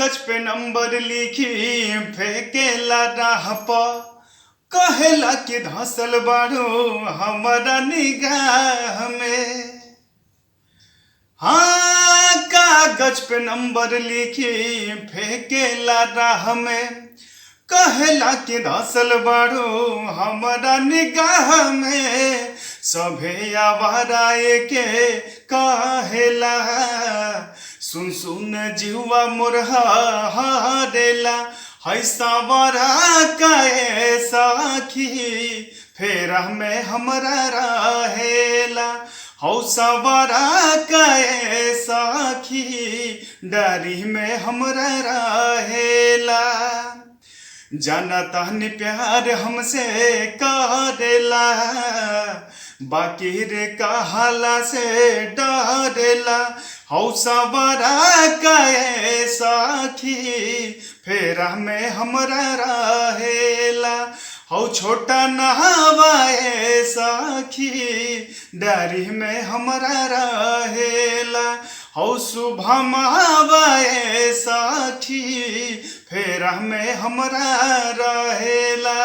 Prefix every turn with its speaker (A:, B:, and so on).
A: कागज पे नंबर लिखी फेंकेला राह प कहेला कि धसल बाड़ू हमारा निगाह में। हाँ, कागज पे नंबर लिखी फेंकेला राह में कहेला कि धसल बाड़ू हमारा निगाह में। सभे आवारा के कहेला सुन सुन जीवा मोरहा हरेला है सावरा कहे साखी फेरा में हमरा रहेला हौ सावरा कहे साखी डारी में हमरा रहेला। जाना तहनी प्यार हमसे करेला बाकी रे कहाला से डरेला हौ सावरा कहे साखी फेरा में हमरा रहेला हौ छोटा नहावाए साखी डारी में हमरा रहेला हौ सुबह महावाए साखी फेरा में हमरा रहेला।